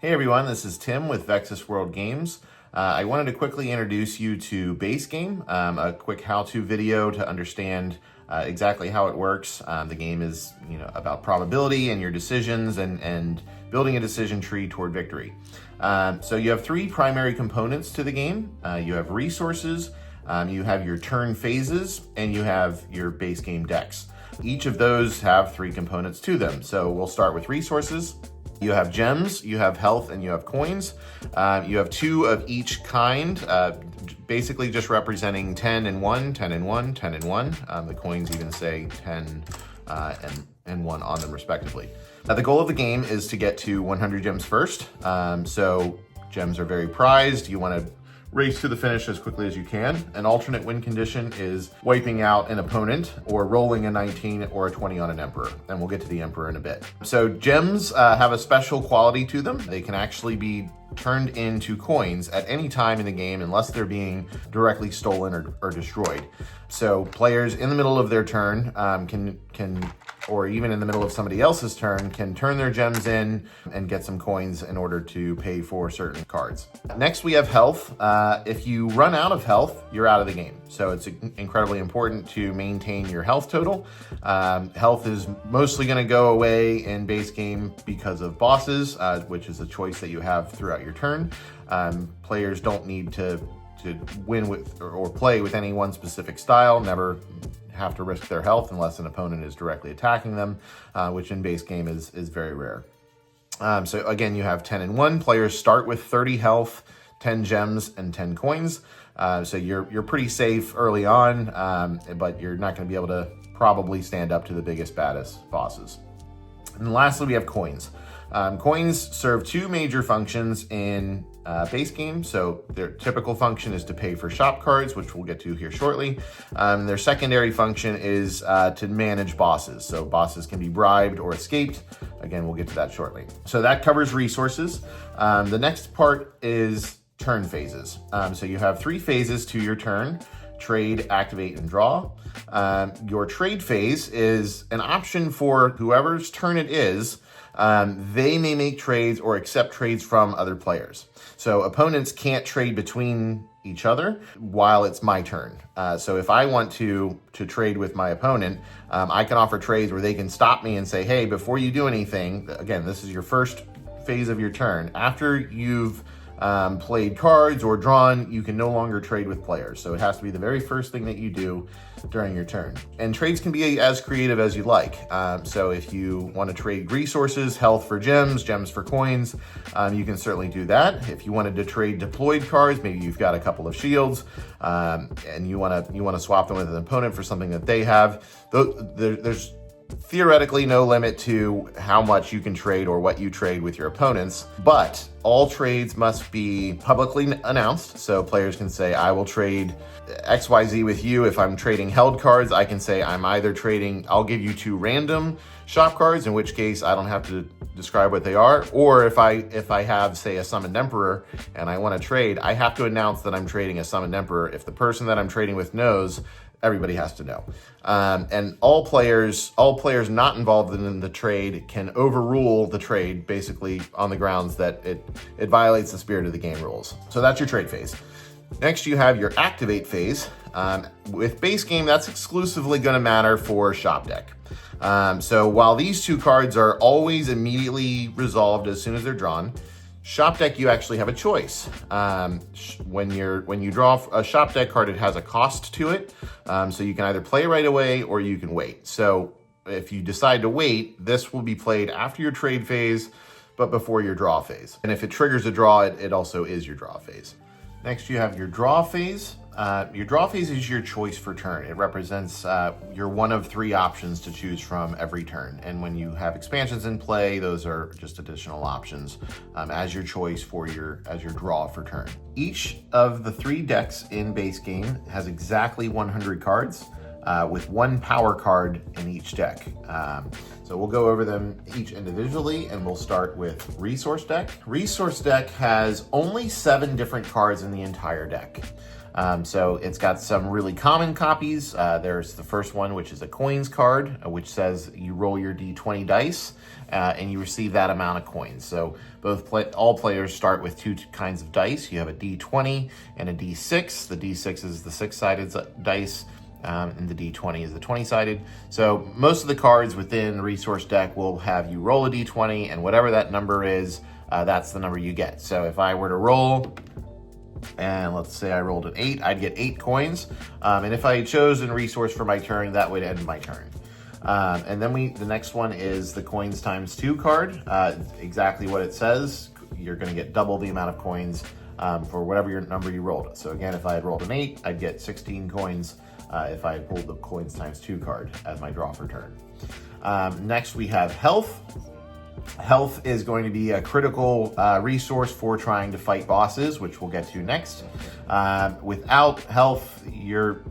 Hey everyone, this is Tim with Vexus World Games. I wanted to quickly introduce you to Base Game, a quick how-to video to understand exactly how it works. The game is, about probability and your decisions and building a decision tree toward victory. So you have three primary components to the game. You have resources, you have your turn phases, and you have your base game decks. Each of those have three components to them. So we'll start with resources. You have gems, you have health, and you have coins. You have two of each kind, basically just representing 10 and 1, 10 and 1, 10 and 1. The coins even say 10 and 1 on them respectively. The goal of the game is to get to 100 gems first. So gems are very prized. You want to race to the finish as quickly as you can. An alternate win condition is wiping out an opponent or rolling a 19 or a 20 on an emperor. And we'll get to the emperor in a bit. So gems have a special quality to them. They can actually be turned into coins at any time in the game unless they're being directly stolen or destroyed. So players in the middle of their turn can or even in the middle of somebody else's turn, can turn their gems in and get some coins in order to pay for certain cards. Next, we have health. If you run out of health, you're out of the game. So it's incredibly important to maintain your health total. Health is mostly going to go away in base game because of bosses, which is a choice that you have throughout your turn. Players don't need to win with or play with any one specific style, never have to risk their health unless an opponent is directly attacking them, which in base game is very rare. So again, you have 10 and 1. Players start with 30 health, 10 gems, and 10 coins. So you're pretty safe early on, but you're not going to be able to probably stand up to the biggest, baddest bosses. And lastly, we have coins. Coins serve two major functions in base game. So their typical function is to pay for shop cards, which we'll get to here shortly. Their secondary function is to manage bosses. So bosses can be bribed or escaped. Again, we'll get to that shortly. So that covers resources. The next part is turn phases. So you have three phases to your turn: trade, activate, and draw. Your trade phase is an option for whoever's turn it is. They may make trades or accept trades from other players. So opponents can't trade between each other while it's my turn. So if I want to trade with my opponent, I can offer trades where they can stop me and say, hey, before you do anything, again, this is your first phase of your turn. After you've played cards or drawn, you can no longer trade with players. So it has to be the very first thing that you do during your turn. And trades can be as creative as you like. So if you want to trade resources, health for gems, gems for coins, you can certainly do that. If you wanted to trade deployed cards, maybe you've got a couple of shields, and you want to swap them with an opponent for something that they have. There's theoretically no limit to how much you can trade or what you trade with your opponents, but all trades must be publicly announced. So players can say, I will trade XYZ with you. If I'm trading held cards, I can say I'll give you two random shop cards, in which case I don't have to describe what they are. Or if I have, say, a summoned emperor and I want to trade, I have to announce that I'm trading a summoned emperor. If the person that I'm trading with knows, everybody has to know. And all players not involved in the trade can overrule the trade, basically on the grounds that it violates the spirit of the game rules. So that's your trade phase. Next, you have your activate phase. With base game, that's exclusively going to matter for shop deck. So while these two cards are always immediately resolved as soon as they're drawn, shop deck, you actually have a choice. When you draw a shop deck card, it has a cost to it. So you can either play right away or you can wait. So if you decide to wait, this will be played after your trade phase, but before your draw phase. And if it triggers a draw, it also is your draw phase. Next, you have your draw phase. Your draw phase is your choice for turn. It represents your one of three options to choose from every turn. And when you have expansions in play, those are just additional options as your choice as your draw for turn. Each of the three decks in base game has exactly 100 cards with one power card in each deck. So we'll go over them each individually, and we'll start with Resource Deck. Resource Deck has only 7 different cards in the entire deck. So it's got some really common copies. There's the first one, which is a coins card, which says you roll your D20 dice and you receive that amount of coins. So all players start with two kinds of dice. You have a D20 and a D6. The D6 is the 6-sided dice, and the D20 is the 20-sided. So most of the cards within the resource deck will have you roll a D20, and whatever that number is, that's the number you get. So if I were to roll, and let's say I rolled an 8, I'd get 8 coins. And if I chose a resource for my turn, that would end my turn. And then the next one is the coins times 2 card. Exactly what it says. You're going to get double the amount of coins for whatever your number you rolled. So again, if I had rolled an 8, I'd get 16 coins if I had pulled the coins times 2 card as my draw for turn. Next, we have health. Health is going to be a critical resource for trying to fight bosses, which we'll get to next. Without health, you're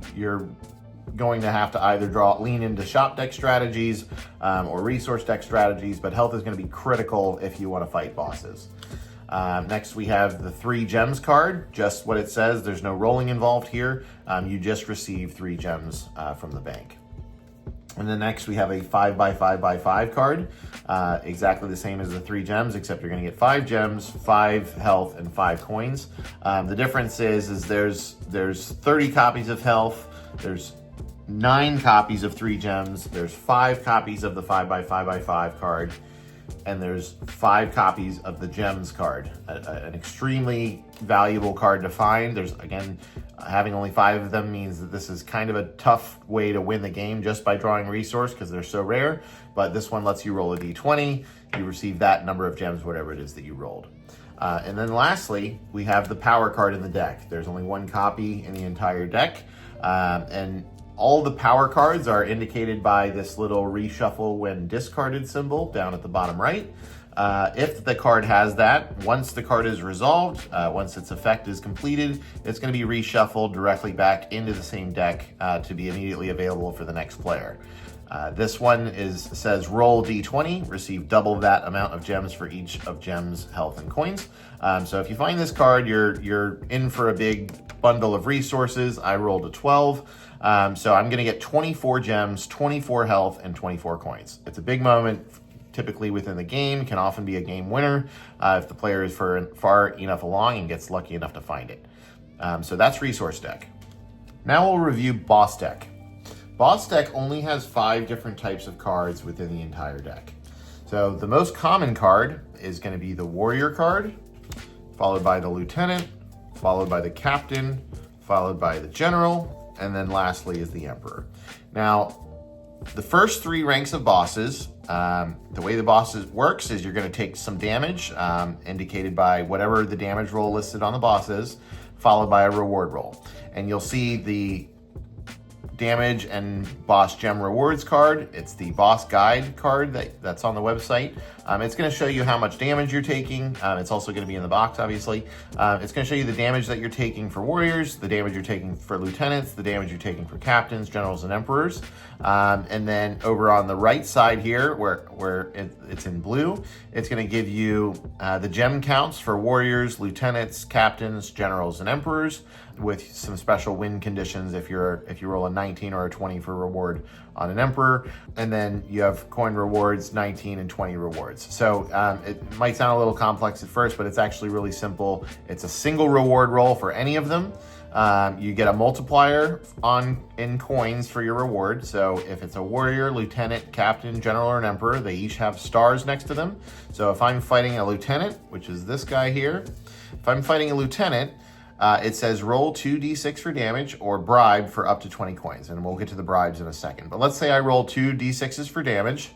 going to have to either lean into shop deck strategies or resource deck strategies, but health is going to be critical if you want to fight bosses. Next, we have the 3 gems card, just what it says. There's no rolling involved here. You just receive 3 gems from the bank. And then next we have a 5x5x5 card, exactly the same as the 3 gems, except you're going to get 5 gems, 5 health, and 5 coins. The difference is there's 30 copies of health, there's 9 copies of 3 gems, there's 5 copies of the 5x5x5 card, and there's 5 copies of the gems card, an extremely valuable card to find. There's, again, having only 5 of them means that this is kind of a tough way to win the game just by drawing resource because they're so rare, but this one lets you roll a d20, you receive that number of gems, whatever it is that you rolled. And then lastly, we have the power card in the deck. There's only 1 copy in the entire deck, and all the power cards are indicated by this little reshuffle when discarded symbol down at the bottom right. If the card has that, once the card is resolved, once its effect is completed, it's going to be reshuffled directly back into the same deck to be immediately available for the next player. This one says roll d20, receive double that amount of gems for each of gems, health, and coins. So if you find this card, you're in for a big bundle of resources. I rolled a 12. So I'm going to get 24 gems, 24 health, and 24 coins. It's a big moment, typically within the game, can often be a game winner if the player is far enough along and gets lucky enough to find it. So that's resource deck. Now we'll review boss deck. Boss deck only has 5 different types of cards within the entire deck. So the most common card is going to be the warrior card, followed by the lieutenant, followed by the captain, followed by the general, and then lastly is the emperor. Now, the first 3 ranks of bosses, the way the bosses works is you're going to take some damage, indicated by whatever the damage roll listed on the boss is, followed by a reward roll. And you'll see the damage and boss gem rewards card. It's the boss guide card that's on the website. It's going to show you how much damage you're taking. It's also going to be in the box, obviously. It's going to show you the damage that you're taking for warriors, the damage you're taking for lieutenants, the damage you're taking for captains, generals, and emperors. And then over on the right side here, where it's in blue, it's going to give you the gem counts for warriors, lieutenants, captains, generals, and emperors, with some special win conditions if you roll a 19 or a 20 for reward on an emperor. And then you have coin rewards, 19 and 20 rewards. So it might sound a little complex at first, but it's actually really simple. It's a single reward roll for any of them. You get a multiplier in coins for your reward. So if it's a warrior, lieutenant, captain, general, or an emperor, they each have stars next to them. So if I'm fighting a lieutenant, which is this guy here, if I'm fighting a lieutenant, it says roll 2d6 for damage or bribe for up to 20 coins. And we'll get to the bribes in a second. But let's say I roll 2d6s for damage.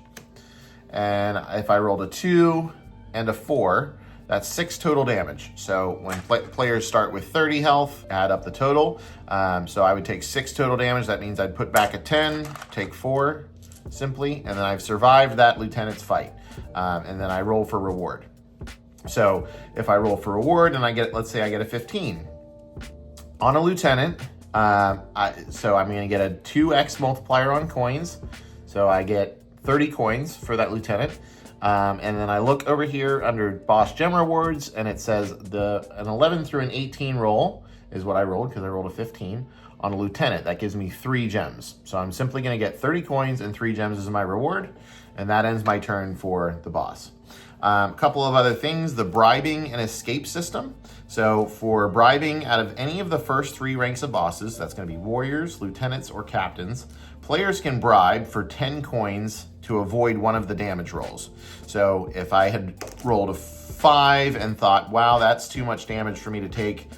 And if I rolled a 2 and a 4, that's 6 total damage. So when players start with 30 health, add up the total. So I would take 6 total damage. That means I'd put back a 10, take 4, simply. And then I've survived that lieutenant's fight. And then I roll for reward. So if I roll for reward and let's say I get a 15. On a lieutenant, so I'm going to get a 2x multiplier on coins. So I get 30 coins for that lieutenant. And then I look over here under boss gem rewards, and it says an 11 through an 18 roll is what I rolled because I rolled a 15. On a lieutenant, that gives me 3 gems. So I'm simply gonna get 30 coins and 3 gems as my reward, and that ends my turn for the boss. A couple of other things, the bribing and escape system. So for bribing out of any of the first 3 ranks of bosses, that's gonna be warriors, lieutenants, or captains, players can bribe for 10 coins to avoid one of the damage rolls. So if I had rolled a 5 and thought, wow, that's too much damage for me to take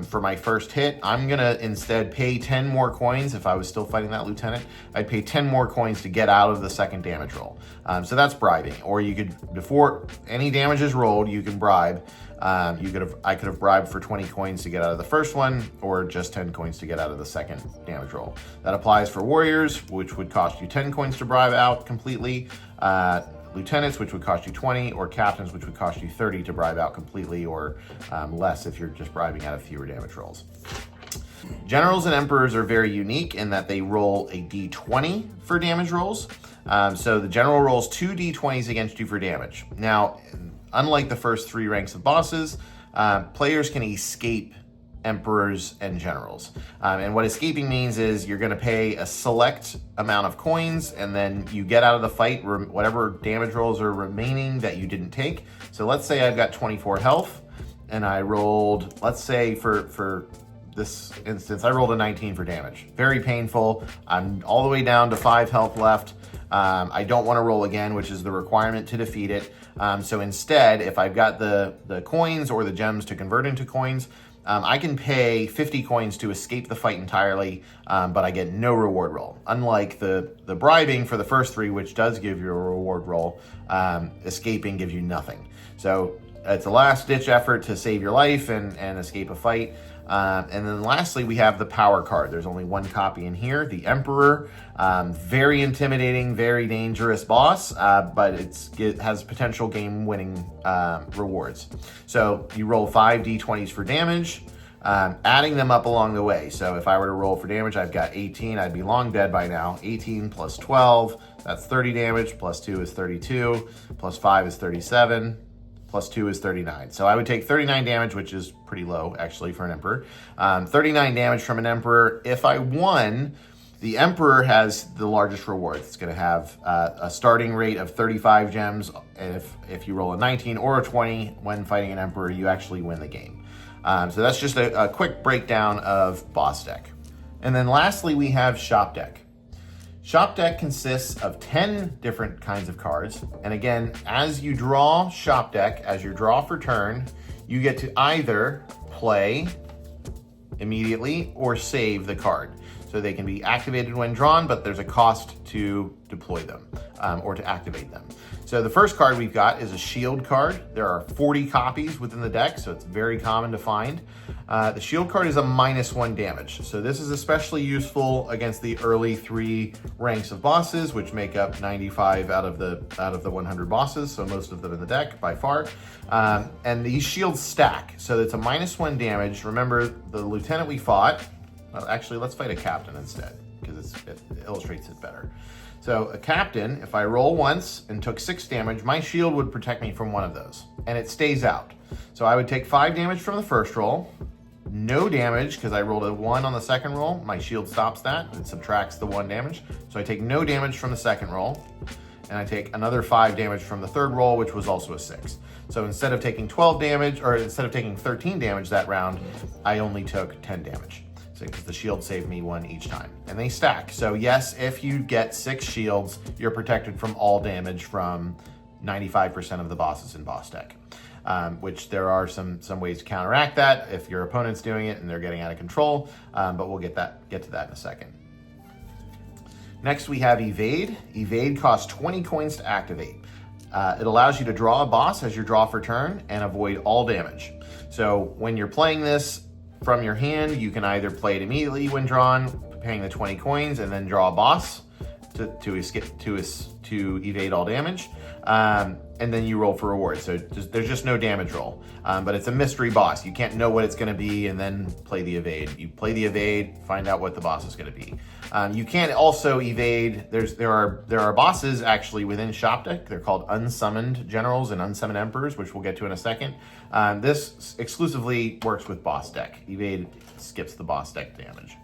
for my first hit, I'm gonna instead pay 10 more coins. If I was still fighting that lieutenant, I'd pay 10 more coins to get out of the second damage roll. So that's bribing. Or you could, before any damage is rolled, you can bribe. I could have bribed for 20 coins to get out of the first one, or just 10 coins to get out of the second damage roll. That applies for warriors, which would cost you 10 coins to bribe out completely. Lieutenants, which would cost you 20, or captains, which would cost you 30 to bribe out completely, or less if you're just bribing out of fewer damage rolls. Generals and emperors are very unique in that they roll a d20 for damage rolls. So the general rolls 2 d20s against you for damage. Now, unlike the first 3 ranks of bosses, players can escape emperors and generals. And what escaping means is you're gonna pay a select amount of coins, and then you get out of the fight whatever damage rolls are remaining that you didn't take. So let's say I've got 24 health, and I rolled, let's say for this instance, I rolled a 19 for damage. Very painful. I'm all the way down to 5 health left. I don't want to roll again, which is the requirement to defeat it. So instead, if I've got the coins or the gems to convert into coins, I can pay 50 coins to escape the fight entirely, but I get no reward roll. Unlike the bribing for the first 3, which does give you a reward roll, escaping gives you nothing. So it's a last-ditch effort to save your life and escape a fight. And then lastly, we have the power card. There's only 1 copy in here, the Emperor. Very intimidating, very dangerous boss, but it has potential game-winning rewards. So you roll 5 d20s for damage, adding them up along the way. So if I were to roll for damage, I've got 18. I'd be long dead by now. 18 plus 12, that's 30 damage, plus 2 is 32, plus 5 is 37. Plus 2 is 39. So I would take 39 damage, which is pretty low, actually, for an Emperor. 39 damage from an Emperor. If I won, the Emperor has the largest reward. It's going to have a starting rate of 35 gems. And if you roll a 19 or a 20 when fighting an Emperor, you actually win the game. So that's just a quick breakdown of boss deck. And then lastly, we have shop deck. Shop deck consists of 10 different kinds of cards. And again, as you draw shop deck, as your draw for turn, you get to either play immediately or save the card. So they can be activated when drawn, but there's a cost to deploy them or to activate them. So the first card we've got is a shield card. There are 40 copies within the deck, so it's very common to find. The shield card is a -1 damage. So this is especially useful against the early 3 ranks of bosses, which make up 95 out of the 100 bosses. So most of them in the deck by far. And these shields stack. So it's a -1 damage. Remember the lieutenant we fought. Well, actually, let's fight a captain instead because it illustrates it better. So a captain, if I roll once and took 6 damage, my shield would protect me from one of those, and it stays out. So I would take 5 damage from the first roll, no damage because I rolled a 1 on the second roll. My shield stops that, it subtracts the 1 damage. So I take no damage from the second roll, and I take another 5 damage from the third roll, which was also a 6. So instead of taking 12 damage, or instead of taking 13 damage that round, I only took 10 damage. Because the shield saved me 1 each time. And they stack. So yes, if you get 6 shields, you're protected from all damage from 95% of the bosses in boss deck. Which there are some ways to counteract that if your opponent's doing it and they're getting out of control. But we'll get to that in a second. Next we have Evade. Evade costs 20 coins to activate. It allows you to draw a boss as your draw for turn and avoid all damage. So when you're playing this, from your hand, you can either play it immediately when drawn, paying the 20 coins, and then draw a boss, to evade all damage, and then you roll for rewards. So there's just no damage roll, but it's a mystery boss. You can't know what it's going to be and then play the evade. You play the evade, find out what the boss is going to be. You can also evade. There are bosses actually within Shop Deck. They're called unsummoned generals and unsummoned emperors, which we'll get to in a second. This exclusively works with boss deck. Evade skips the boss deck damage.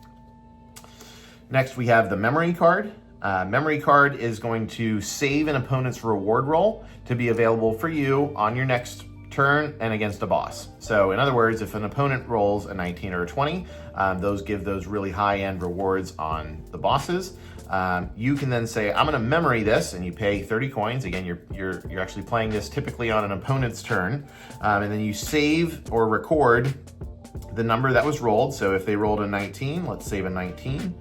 Next, we have the memory card. Memory card is going to save an opponent's reward roll to be available for you on your next turn and against a boss. So in other words, if an opponent rolls a 19 or a 20, those give those really high-end rewards on the bosses. You can then say, I'm gonna memory this, and you pay 30 coins. Again, you're actually playing this typically on an opponent's turn, and then you save or record the number that was rolled. So if they rolled a 19, let's save a 19.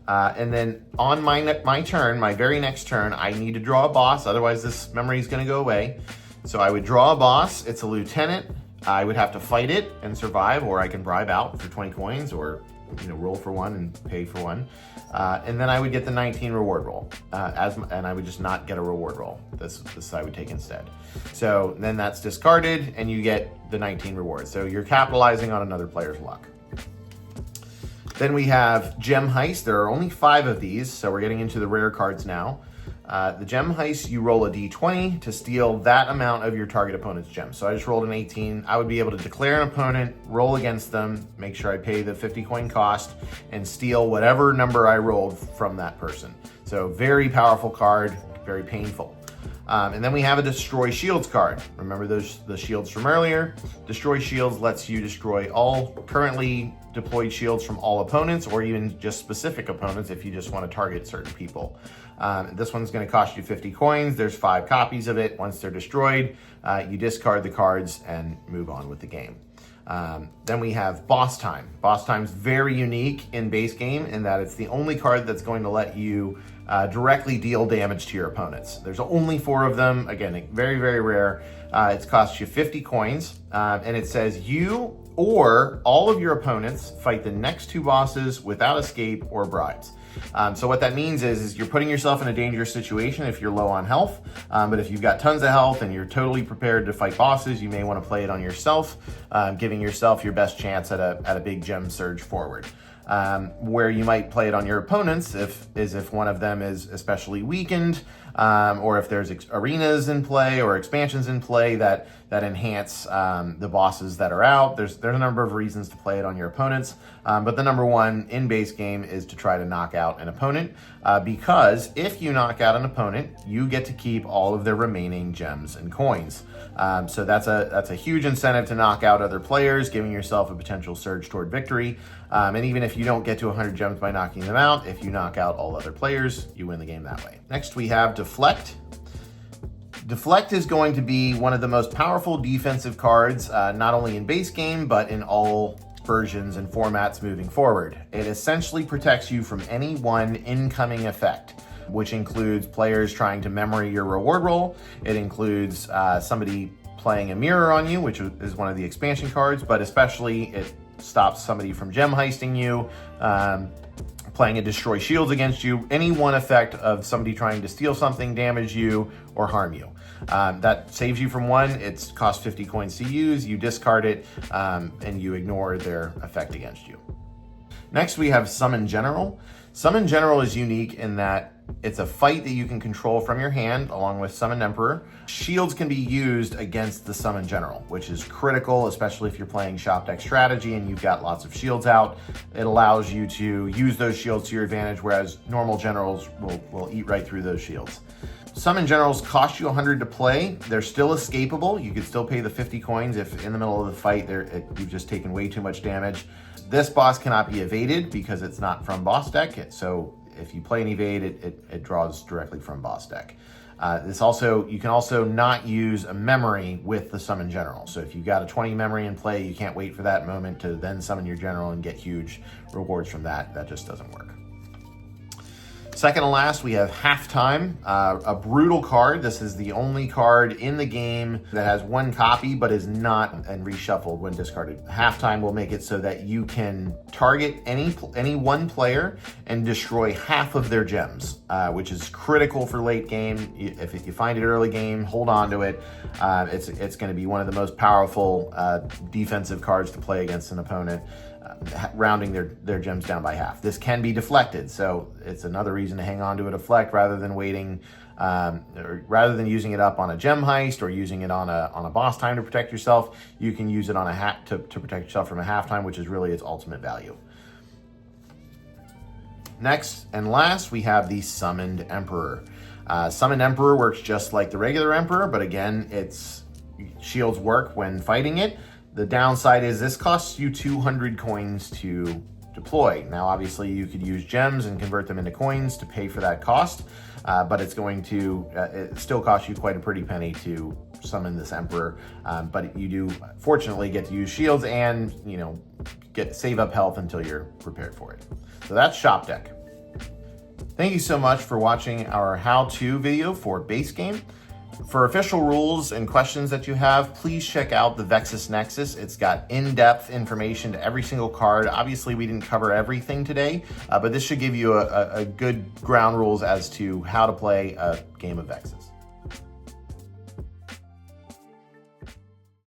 And then on my turn, my very next turn, I need to draw a boss, otherwise this memory is gonna go away. So I would draw a boss, it's a lieutenant. I would have to fight it and survive, or I can bribe out for 20 coins, or roll for one and pay for one. And then I would get the 19 reward roll, and I would just not get a reward roll. This I would take instead. So then that's discarded and you get the 19 rewards. So you're capitalizing on another player's luck. Then we have Gem Heist. There are only 5 of these, so we're getting into the rare cards now. The Gem Heist, you roll a d20 to steal that amount of your target opponent's gems. So I just rolled an 18. I would be able to declare an opponent, roll against them, make sure I pay the 50 coin cost, and steal whatever number I rolled from that person. So very powerful card, very painful. And then we have a Destroy Shields card. Remember the shields from earlier? Destroy Shields lets you destroy all currently deployed shields from all opponents, or even just specific opponents if you just want to target certain people. This one's going to cost you 50 coins. There's 5 copies of it. Once they're destroyed, you discard the cards and move on with the game. Then we have Boss Time. Boss Time's very unique in base game in that it's the only card that's going to let you directly deal damage to your opponents. There's only 4 of them. Again, very, very rare. It's cost you 50 coins, and it says you or all of your opponents fight the next 2 bosses without escape or bribes. So what that means is you're putting yourself in a dangerous situation if you're low on health, but if you've got tons of health and you're totally prepared to fight bosses, you may want to play it on yourself, giving yourself your best chance at a big gem surge forward. Where you might play it on your opponents if one of them is especially weakened, or if there's arenas in play or expansions in play that enhance the bosses that are out. There's a number of reasons to play it on your opponents, but the number one in base game is to try to knock out an opponent, because if you knock out an opponent, you get to keep all of their remaining gems and coins. So that's a huge incentive to knock out other players, giving yourself a potential surge toward victory. And even if you don't get to 100 gems by knocking them out, if you knock out all other players, you win the game that way. Next, we have Deflect. Deflect is going to be one of the most powerful defensive cards, not only in base game, but in all versions and formats moving forward. It essentially protects you from any one incoming effect, which includes players trying to memory your reward roll. It includes somebody playing a mirror on you, which is one of the expansion cards, but especially it stops somebody from gem heisting you, playing a Destroy Shields against you, any one effect of somebody trying to steal something, damage you, or harm you. That saves you from one. It costs 50 coins to use. You discard it, and you ignore their effect against you. Next, we have Summon General. Summon General is unique in that it's a fight that you can control from your hand along with Summon Emperor. Shields can be used against the Summon General, which is critical, especially if you're playing Shop Deck strategy and you've got lots of shields out. It allows you to use those shields to your advantage, whereas normal generals will eat right through those shields. Summon Generals cost you 100 to play. They're still escapable. You could still pay the 50 coins if in the middle of the fight you've just taken way too much damage. This boss cannot be evaded because it's not from boss deck. So if you play an evade, it draws directly from boss deck. You can also not use a memory with the Summon General. So if you've got a 20 memory in play, you can't wait for that moment to then summon your general and get huge rewards from that. That just doesn't work. Second to last, we have Halftime, a brutal card. This is the only card in the game that has one copy but is not and reshuffled when discarded. Halftime will make it so that you can target any one player and destroy half of their gems, which is critical for late game. If you find it early game, hold on to it. It's going to be one of the most powerful defensive cards to play against an opponent. Rounding their gems down by half. This can be deflected, so it's another reason to hang on to a deflect rather than waiting, or rather than using it up on a gem heist or using it on a boss time to protect yourself. You can use it on to protect yourself from a halftime, which is really its ultimate value. Next and last, we have the Summoned Emperor. Summoned Emperor works just like the regular Emperor, but again, its shields work when fighting it. The downside is this costs you 200 coins to deploy. Now, obviously, you could use gems and convert them into coins to pay for that cost, but it's going to it still cost you quite a pretty penny to summon this Emperor. But you do, fortunately, get to use shields and save up health until you're prepared for it. So that's Shop Deck. Thank you so much for watching our how-to video for base game. For official rules and questions that you have, please check out the Vexus Nexus. It's got in-depth information to every single card. Obviously, we didn't cover everything today, but this should give you a good ground rules as to how to play a game of Vexus.